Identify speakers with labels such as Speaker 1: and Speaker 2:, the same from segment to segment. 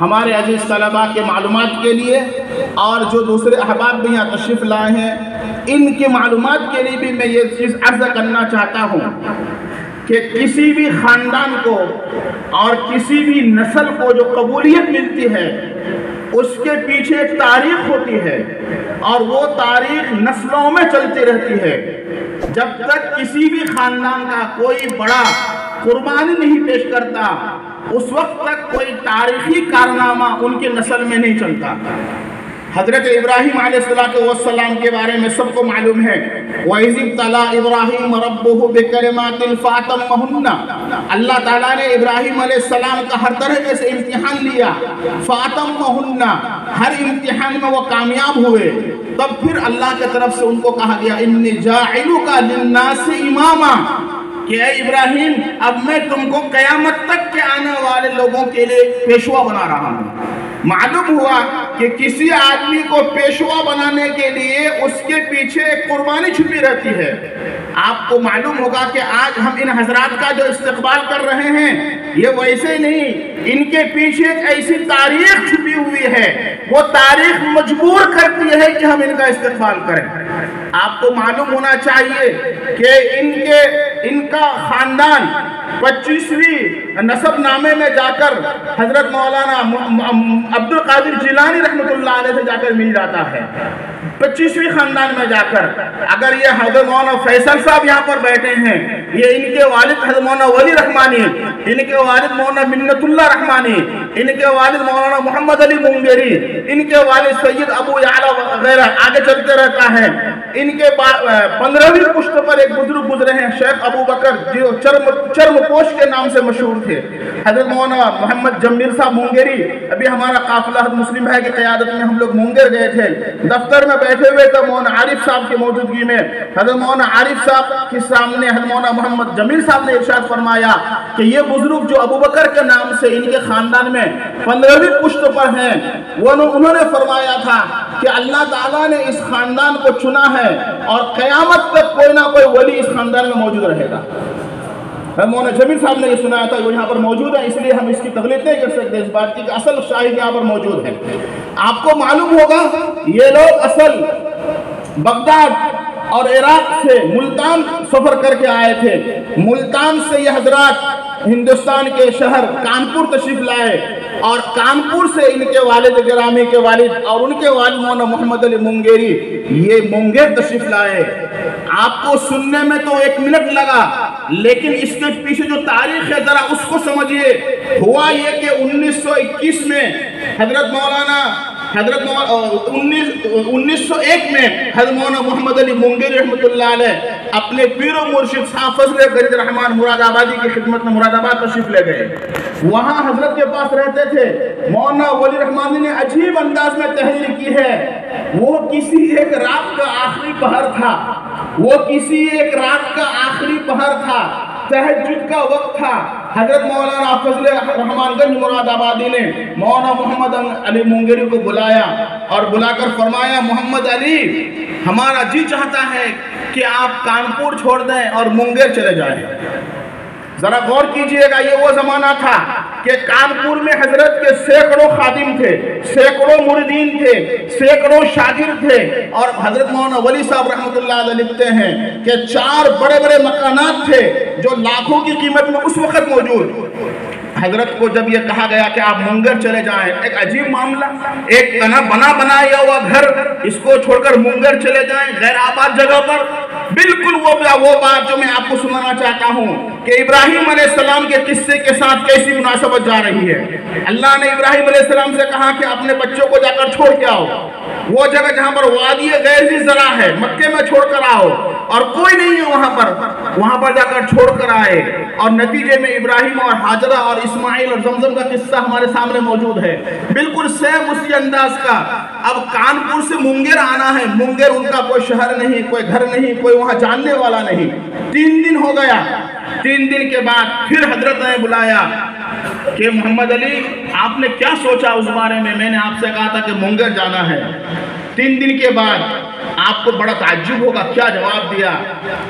Speaker 1: ہمارے عزیز طلباء کے معلومات کے لیے اور جو دوسرے احباب بھی یہاں تشریف لائے ہیں ان کے معلومات کے لیے بھی میں یہ چیز عرض کرنا چاہتا ہوں کہ کسی بھی خاندان کو اور کسی بھی نسل کو جو قبولیت ملتی ہے اس کے پیچھے ایک تاریخ ہوتی ہے اور وہ تاریخ نسلوں میں چلتی رہتی ہے۔ جب تک کسی بھی خاندان کا کوئی بڑا قربانی نہیں پیش کرتا اس وقت تک کوئی تاریخی کارنامہ ان کی نسل میں نہیں چلتا۔ حضرت ابراہیم علیہ السلام کے بارے میں سب کو معلوم ہے، وَإِذِ ابْتَلَىٰ إِبْرَاهِيمَ رَبُّهُ بِكَلِمَاتٍ فَأَتَمَّهُنَّ اللہ تعالیٰ نے ابراہیم علیہ السلام کا ہر طرح سے امتحان لیا، فَأَتَمَّهُنَّ ہر امتحان میں وہ کامیاب ہوئے، تب پھر اللہ کی طرف سے ان کو کہا گیا إِنِّي جَاعِلُكَ لِلنَّاسِ إِمَامًا کہ اے ابراہیم اب میں تم کو قیامت تک کے آنے والے لوگوں کے لیے پیشوا بنا رہا ہوں۔ معلوم ہوا کہ کسی آدمی کو پیشوا بنانے کے لیے اس کے پیچھے ایک قربانی چھپی رہتی ہے۔ آپ کو معلوم ہوگا کہ آج ہم ان حضرات کا جو استقبال کر رہے ہیں یہ ویسے نہیں، ان کے پیچھے ایک ایسی تاریخ چھپی ہوئی ہے، وہ تاریخ مجبور کرتی ہے کہ ہم ان کا استقبال کریں۔ آپ کو معلوم ہونا چاہیے کہ ان کا خاندان 25ویں نسب نامے میں جا کر حضرت مولانا عبد القادر جیلانی رحمۃ اللہ علیہ سے جا کر مل جاتا ہے۔ 25ویں خاندان میں جا کر اگر یہ حضرت مولانا فیصل صاحب یہاں پر بیٹھے ہیں، یہ ان کے والد حضرت مولانا ولی رحمانی، ان کے والد مولانا منت اللہ رحمانی، ان کے والد مولانا محمد علی منگیری، ان کے والد سید ابو یعلا وغیرہ آگے چلتے رہتا ہے۔ ان کے 15ویں پشت پر ایک بزرگ گزرے ہیں شیخ ابو بکر جو چرم پوش کے نام سے مشہور تھے، حضرت مولانا محمد جمیل صاحب منگیری۔ ابھی ہمارا قافلہ حضرت مسلم بھائی کی قیادت میں ہم لوگ منگیر گئے تھے، دفتر میں بیٹھے ہوئے تو مولانا عارف صاحب کی موجودگی میں حضرت مولانا عارف صاحب کے سامنے حضرت مولانا محمد جمیل صاحب نے ارشاد فرمایا کہ یہ بزرگ جو ابو بکر کے نام سے ان کے خاندان میں 15ویں پشت پر ہیں، انہوں نے فرمایا تھا کہ اللہ تعالیٰ نے اس خاندان کو چنا ہے اور قیامت تک کوئی نہ کوئی ولی اس خاندان میں موجود رہے گا۔ مولانا جمیل صاحب نے یہ سنایا تھا، وہ یہاں پر موجود ہے، اس لیے ہم اس کی تغلید نہیں کر سکتے اس بات کی کہ اصل شاہد یہاں پر موجود ہے۔ آپ کو معلوم ہوگا یہ لوگ اصل بغداد اور عراق سے ملتان سفر کر کے آئے تھے۔ ملتان سے یہ حضرات ہندوستان کے شہر کانپور تشریف لائے اور کانپور سے ان کے والد گرامی کے والد اور ان کے والد مولانا محمد علی منگیری یہ منگیر تشریف لائے۔ آپ کو سننے میں تو 1 منٹ لگا، لیکن اس کے پیچھے جو تاریخ ہے ذرا اس کو سمجھیے۔ ہوا یہ کہ 1921 میں حضرت مولانا 1901 میں حضرت مولانا محمد علی منگیری رحمۃ اللہ علیہ اپنے پیر و مرشد صاحب فضل غرید رحمان مراد آبادی کی خدمت میں مراد آباد تشریف لے گئے۔ وہاں حضرت کے پاس رہتے تھے مولانا ولی رحمانی نے عجیب انداز میں تحریر کی ہے۔ وہ کسی ایک رات کا آخری پہر تھا، تہجد کا وقت تھا۔ حضرت مولانا فضل رحمان گنج مراد آبادی نے مولانا محمد علی منگیری کو بلایا اور بلا کر فرمایا، محمد علی ہمارا جی چاہتا ہے کہ آپ کانپور چھوڑ دیں اور منگیر چلے جائیں۔ ذرا غور کیجئے گا، یہ وہ زمانہ تھا کہ کانپور میں حضرت کے سینکڑوں خادم تھے، سینکڑوں مریدین تھے، سینکڑوں شاگرد تھے، اور حضرت مولانا ولی صاحب رحمۃ اللہ علیہ لکھتے ہیں کہ 4 بڑے بڑے مکانات تھے جو لاکھوں کی قیمت میں اس وقت موجود۔ حضرت کو جب یہ کہا گیا کہ آپ منگر چلے جائیں، ایک عجیب معاملہ، ایک بنایا ہوا گھر اس کو چھوڑ کر منگر چلے جائیں غیر آباد جگہ پر۔ بالکل وہ بات جو میں آپ کو سنانا چاہتا ہوں کہ ابراہیم علیہ السلام کے قصے کے ساتھ کیسی مناسبت جا رہی ہے۔ اللہ نے ابراہیم علیہ السلام سے کہا کہ اپنے بچوں کو جا کر چھوڑ کے آؤ، وہ جگہ جہاں پر وادی غیر ذی زرع ہے مکے میں چھوڑ کر آؤ، اور کوئی نہیں ہے وہاں پر جا کر چھوڑ کر آئے، اور نتیجے میں ابراہیم اور ہاجرہ اور اسماعیل اور زمزم کا قصہ ہمارے سامنے موجود ہے، بالکل سیم اسی انداز کا۔ اب کانپور سے منگر آنا ہے، منگر ان کا کوئی شہر نہیں، کوئی گھر نہیں، کوئی وہاں جاننے والا نہیں۔ 3 دن ہو گیا، 3 دن کے بعد پھر حضرت نے بلایا کہ محمد علی آپ نے کیا سوچا اس بارے میں نے آپ سے کہا تھا کہ منگر جانا ہے۔ 3 دن کے بعد آپ کو بڑا تعجب ہوگا کیا جواب دیا۔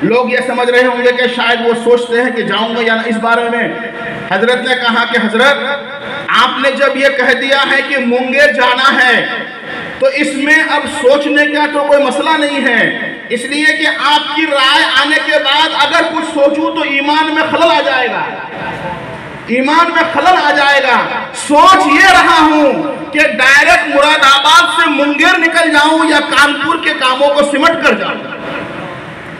Speaker 1: لوگ یہ سمجھ رہے ہوں گے کہ شاید وہ سوچتے ہیں کہ جاؤں گا یا نہ، اس بارے میں حضرت نے کہا کہ حضرت آپ نے جب یہ کہہ دیا ہے کہ مونگیر جانا ہے تو اس میں اب سوچنے کا تو کوئی مسئلہ نہیں ہے، اس لیے کہ آپ کی رائے آنے کے بعد اگر کچھ سوچوں تو ایمان میں خلل آ جائے گا، ایمان میں خلل آ جائے گا۔ سوچ یہ رہا ہوں کہ ڈائریکٹ مراد آباد سے مونگیر نکل جاؤں یا کانپور کے کاموں کو سمٹ کر جاؤں،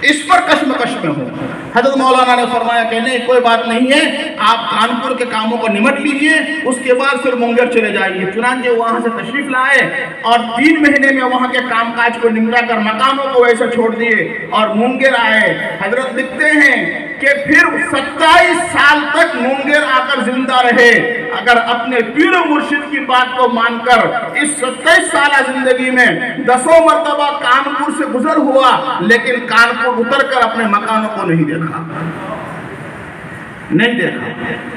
Speaker 1: اس پر کشمکش میں ہوں۔ حضرت مولانا نے فرمایا کہ نہیں، کوئی بات نہیں ہے، آپ کانپور کے کاموں کو نمٹ لیجئے، اس کے بعد پھر مونگیر چلے جائیے۔ چنانچہ وہاں سے تشریف لائے اور 3 مہینے میں وہاں کے کام کاج کو نمٹا کر مکانوں کو ویسے چھوڑ دیے اور مونگیر آئے۔ حضرت لکھتے ہیں کہ پھر 27 سال تک مونگیر آ کر زندہ رہے۔ اگر اپنے پیر و مرشد کی بات کو مان کر اس 27 سالہ زندگی میں 10 مرتبہ کانپور سے گزر ہوا، لیکن کانپور اتر کر اپنے مکانوں کو نہیں دیکھا۔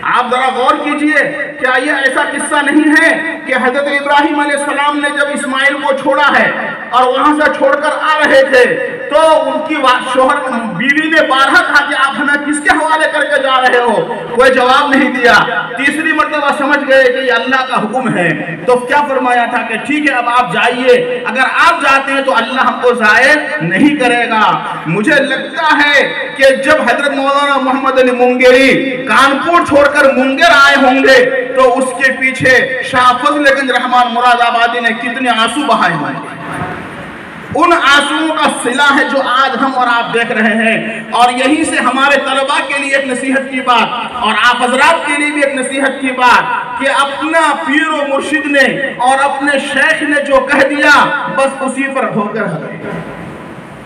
Speaker 1: آپ ذرا غور کیجئے، کیا یہ ایسا قصہ نہیں ہے کہ حضرت ابراہیم علیہ السلام نے جب اسماعیل کو چھوڑا ہے اور وہاں سے چھوڑ کر آ رہے تھے تو ان کی شوہر بیوی نے بارہا کہا کہ آپ ہمیں کس کے حوالے کر کے جا رہے ہو؟ کوئی جواب نہیں دیا۔ تیسری مرتبہ سمجھ گئے کہ یہ اللہ کا حکم ہے، تو کیا فرمایا تھا کہ ٹھیک ہے اب آپ جائیے، اگر آپ جاتے ہیں تو اللہ ہم کو ضائع نہیں کرے گا۔ مجھے لگتا ہے کہ جب حضرت مولانا محمد علی مونگیری کانپور چھوڑ کر مونگیر آئے ہوں گے تو اس کے پیچھے شاہ فضل گنج رحمان مراد آبادی نے کتنے آنسو بہائے ہوں گے۔ ان آنسوؤں کا صلہ ہے جو آج ہم اور آپ دیکھ رہے ہیں، اور یہیں سے ہمارے طلباء کے لیے ایک نصیحت کی بات اور آپ حضرات کے لیے بھی ایک نصیحت کی بات کہ اپنا پیر و مرشد نے اور اپنے شیخ نے جو کہہ دیا بس اسی پر ہو کر ہمیں۔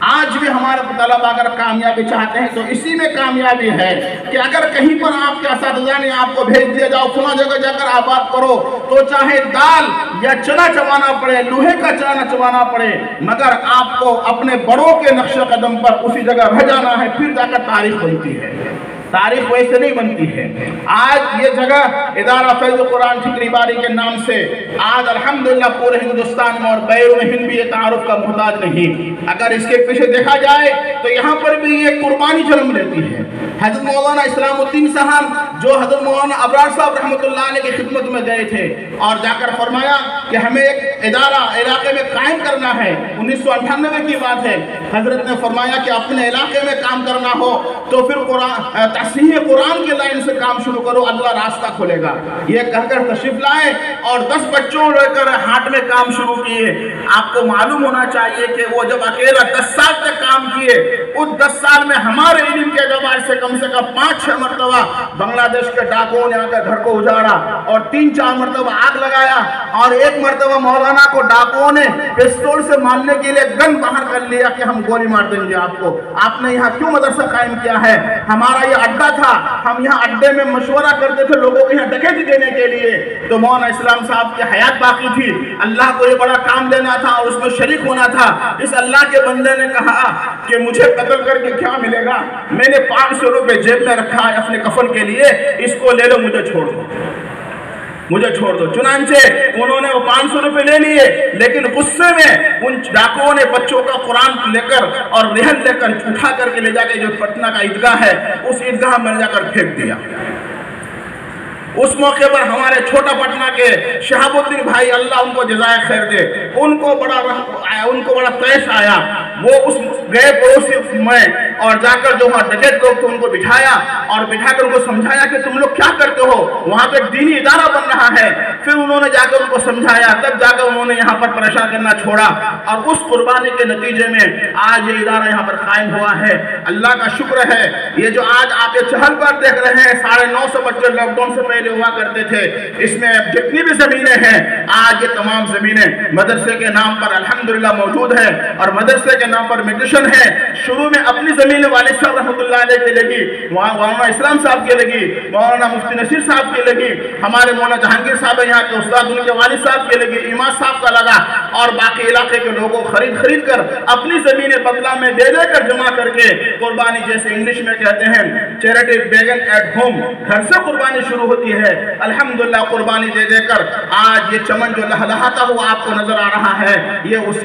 Speaker 1: آج بھی ہمارے طلباء اگر کامیابی چاہتے ہیں تو اسی میں کامیابی ہے کہ اگر کہیں پر آپ کے اساتذہ نے آپ کو بھیج دیا جاؤ فلاں جگہ جا کر آباد کرو، تو چاہے دال یا چنا چبانا پڑے، لوہے کا چنا چبانا پڑے، مگر آپ کو اپنے بڑوں کے نقش قدم پر اسی جگہ رہ جانا ہے، پھر جا کر تاریخ بنتی ہے۔ تاریخ ویسے نہیں بنتی ہے۔ آج یہ جگہ ادارہ فیض قرآن ٹھکری باری کے نام سے آج الحمدللہ پورے ہندوستان میں اور بیرون ہند بھی یہ تعارف کا محتاج نہیں۔ اگر اس کے پیچھے دیکھا جائے تو یہاں پر بھی یہ قربانی جنم لیتی ہے۔ حضرت مولانا اسلام الدین صاحب جو حضرت مولانا ابرار صاحب رحمۃ اللہ علیہ کی خدمت میں گئے تھے اور جا کر فرمایا کہ ہمیں ایک ادارہ علاقے میں قائم کرنا ہے، 1998 کی بات ہے، حضرت نے فرمایا کہ اپنے علاقے میں کام کرنا ہو تو پھر تصحیح قرآن کے لائن سے کام شروع کرو، اللہ راستہ کھولے گا۔ یہ کہہ کر تشریف لائے اور 10 بچوں لے کر ہاٹ میں کام شروع کیے۔ آپ کو معلوم ہونا چاہیے کہ وہ جب اکیلا 10 سال تک کام کیے، اس 10 سال میں ہمارے علم کے اعتبار سے کم 5-6 مرتبہ بنگلہ دیش کے ڈاکوؤں نے آ کر گھر کو اجاڑا اور 3-4 مرتبہ آگ لگایا، اور ایک مرتبہ مولانا کو ڈاکوؤں نے پستول سے مارنے کے لیے گن باہر کر لیا کہ ہم گولی مار دیں گے آپ کو، آپ نے یہاں کیوں مدرسہ قائم کیا ہے؟ ہمارا یہ اڈا تھا، ہم یہاں اڈے میں مشورہ کرتے تھے لوگوں کو یہاں ڈکیتی دینے کے لیے۔ تو مولانا اسلام صاحب کی حیات باقی تھی، اللہ کو یہ بڑا کام دینا تھا اور اس میں شریک ہونا تھا۔ اس اللہ کے بندے نے کہا کہ مجھے قتل کر کے کیا ملے گا، میں نے 500 روپے جیب میں رکھا ہے اپنے کفن کے لیے، اس کو لے لو، مجھے چھوڑ دو، مجھے چھوڑ دو۔ چنانچہ انہوں نے وہ 500 روپے لے لیے، لیکن غصے میں ان ڈاکوؤں نے بچوں کا قرآن لے کر اور رہن لے کر اٹھا کر کے لے جا کے جو پٹنہ کا عیدگاہ ہے اس عیدگاہ میں جا کر پھینک دیا۔ اس موقع پر ہمارے چھوٹا پٹنہ کے شہاب الدین بھائی، اللہ ان کو جزائے خیر دے، ان کو بڑا تیش آیا۔ وہ اس گئے پڑوسی میں اور جا کر جو وہاں ڈکیت لوگ تھے ان کو بٹھایا اور بٹھا کر ان کو سمجھایا کہ تم لوگ کیا کرتے ہو، وہاں پہ دینی ادارہ بن رہا ہے۔ پھر انہوں نے جا کر ان کو سمجھایا، تب جا کر انہوں نے یہاں پر پریشان کرنا چھوڑا، اور اس قربانی کے نتیجے میں آج یہ ادارہ یہاں پر قائم ہوا ہے۔ اللہ کا شکر ہے، یہ جو آج آپ یہ چہل پہل دیکھ رہے ہیں، 950 بچے لاک ڈاؤن سے پہلے ہوا کرتے تھے، اس میں جتنی بھی زمینیں ہیں آج یہ تمام زمینیں مدرسے کے نام پر الحمدللہ موجود ہے، اور مدرسے کے نام پر میٹیشن ہے۔ شروع میں اپنی زمین والد صاحب رحمۃ اللہ علیہ کے لگی، مولانا اسلام صاحب کے لگی، مولانا مفتی نصیر صاحب کے لگی، ہمارے مولانا جہانگیر صاحب یہاں کے استاد ان کے والد صاحب کے لگی، امام صاحب کا لگا، اور باقی علاقے کے لوگوں خرید کر اپنی زمینیں بدلہ میں دے کر جمع کر کے قربانی، جیسے انگلش میں کہتے ہیں چیریٹی بیگن ایٹ ہوم، گھر سے قربانی شروع ہوتی ہے۔ الحمدللہ قربانی دے کر آج یہ چمن جو لہلہاتا ہوا آپ کو نظر آ رہا ہے، یہ اس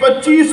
Speaker 1: 25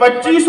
Speaker 1: 25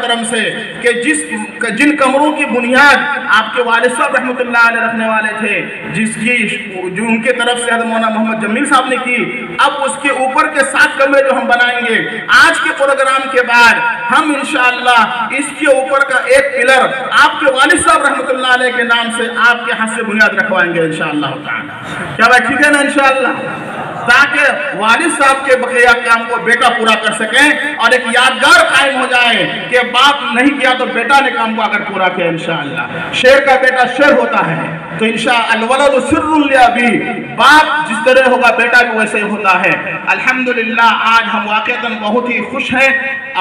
Speaker 1: محترم سے کہ جن کمروں کی بنیاد آپ کے والد صاحب رحمۃ اللہ علیہ رکھنے والے تھے، جو ان کے طرف سے حضرت مولانا محمد جمیل صاحب نے کی، اب اس کے اوپر کے 7 کمرے جو ہم بنائیں گے آج کے پروگرام کے بعد، ہم انشاءاللہ اس کے اوپر کا ایک پلر آپ کے والد صاحب رحمۃ اللہ علیہ کے نام سے آپ کے ہاتھ سے بنیاد رکھوائیں گے انشاءاللہ تعالی۔ کیا بات ٹھیک ہے نا انشاءاللہ؟ تاکہ والد صاحب کے بقیہ کام کو بیٹا پورا کر سکیں اور ایک یادگار قائم ہو جائے کہ باپ نہیں کیا تو بیٹا نے کام کو اگر پورا کیا انشاءاللہ۔ شیر کا بیٹا شیر ہوتا ہے تو انشاءاللہ الولد سر لابی، باپ جس طرح ہوگا بیٹا بھی ویسے ہی ہوتا ہے۔ الحمدللہ آج ہم واقعتاً بہت ہی خوش ہیں،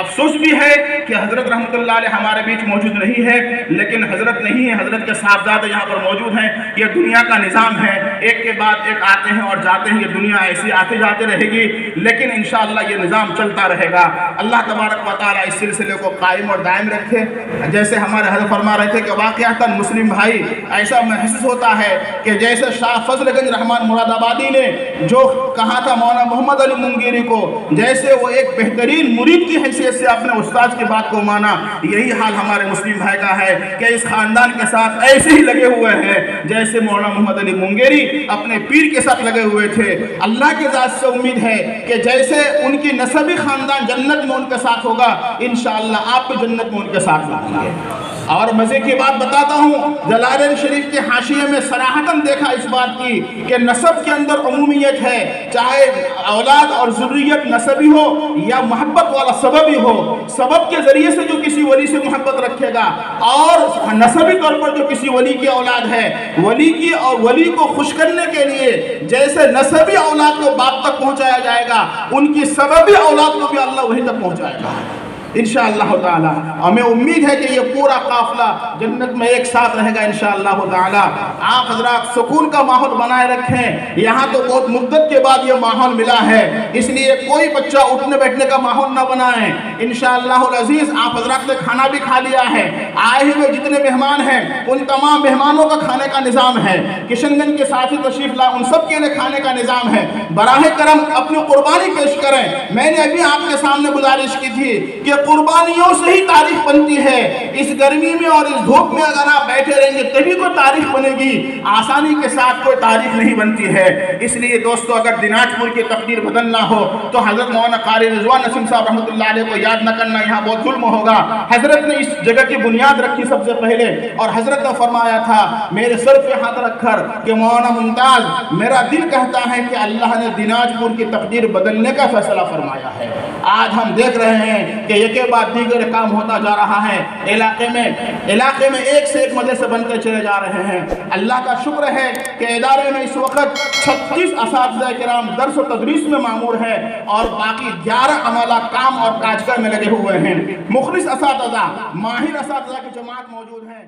Speaker 1: افسوس بھی ہے کہ حضرت رحمۃ اللہ علیہ ہمارے بیچ موجود نہیں ہے، لیکن حضرت نہیں ہے، حضرت کے صاحبزادے یہاں پر موجود ہیں۔ یہ دنیا کا نظام ہے، ایک کے بعد ایک آتے ہیں اور جاتے ہیں، یہ دنیا ایسی آتے جاتے رہے گی، لیکن انشاءاللہ یہ نظام چلتا رہے گا۔ اللہ تبارک و تعالیٰ اس سلسلے کو قائم اور دائم رکھے۔ جیسے ہمارے حضرت فرما رہے تھے کہ واقعتاً مسلم بھائی ایسا محسوس ہوتا ہے کہ جیسے شاہ فضل گنج رحمان مراد آبادی نے جو کہا تھا مولانا محمد علی منگیری کو، جیسے وہ ایک بہترین مرید کی حیثیت سے اپنے استاد کی بات کو مانا، یہی حال ہمارے مسلم بھائی کا ہے کہ اس خاندان کے ساتھ ایسے ہی لگے ہوئے ہیں جیسے مولانا محمد علی منگیری اپنے پیر کے ساتھ لگے ہوئے تھے۔ اللہ کے ذات سے امید ہے کہ جیسے ان کی نسبی خاندان جنت میں ان کے ساتھ ہوگا، انشاءاللہ آپ بھی جنت میں ان کے ساتھ ہوں گے۔ اور مزے کی بات بتاتا ہوں، جلالین شریف کے حاشیے میں صراحتاً دیکھا اس بات کی کہ نسب کے اندر عمومیت ہے، چاہے اولاد اور ذریت نسبی ہو یا محبت والا سببی ہو۔ سبب کے ذریعے سے جو کسی ولی سے محبت رکھے گا اور نسبی طور پر جو کسی ولی کی اولاد ہے، ولی کی اور ولی کو خوش کرنے کے لیے جیسے نسبی اولاد کو باپ تک پہنچایا جائے گا، ان کی سببی اولاد کو بھی اللہ وہیں تک پہنچائے گا انشاءاللہ تعالی۔ ہمیں امید ہے کہ یہ پورا قافلہ جنت میں ایک ساتھ رہے گا انشاءاللہ تعالی۔ آپ حضرات سکون کا ماحول بنائے رکھیں، یہاں تو بہت مدت کے بعد یہ ماحول ملا ہے، اس لیے کوئی بچہ اٹھنے بیٹھنے کا ماحول نہ بنائیں انشاءاللہ العزیز۔ آپ حضرات نے کھانا بھی کھا لیا ہے، آئے ہوئے جتنے مہمان ہیں ان تمام مہمانوں کا کھانے کا نظام ہے، کشن گنج کے ساتھی تشریف لائے ان سب کے لیے کھانے کا نظام ہے۔ براہ کرم اپنی قربانی پیش کریں۔ میں نے ابھی آپ کے سامنے گزارش کی تھی کہ قربانیوں سے ہی تاریخ بنتی ہے۔ اس گرمی میں اور اس دھوپ میں اگر آپ بیٹھے رہیں گے تبھی کوئی تاریخ بنے گی، آسانی کے ساتھ کوئی تاریخ نہیں بنتی ہے۔ اس لیے دوستو اگر دیناج پور کی تقدیر بدلنا ہو تو حضرت مولانا قاری رضوان نسیم صاحب رحمۃ اللہ علیہ کو یاد نہ کرنا یہاں بہت ظلم ہوگا۔ حضرت نے اس جگہ کی بنیاد رکھی سب سے پہلے، اور حضرت نے فرمایا تھا میرے سر پہ ہاتھ رکھ کر کہ مولانا ممتاز میرا دل کہتا ہے کہ اللہ نے دیناج پور کی تقدیر بدلنے کا فیصلہ فرمایا ہے۔ آج ہم دیکھ رہے ہیں کہ یہ بعد دیگر کام ہوتا جا رہا ہے، علاقے میں ایک سے ایک مدرسے بنتے چلے جا رہے ہیں۔ اللہ کا شکر ہے کہ ادارے میں اس وقت 36 اساتذہ کرام درس و تدریس میں مامور ہیں اور باقی 11 عملہ کام اور کاج کر میں لگے ہوئے ہیں۔ مخلص اساتذہ، ماہر اساتذہ کی جماعت موجود ہیں۔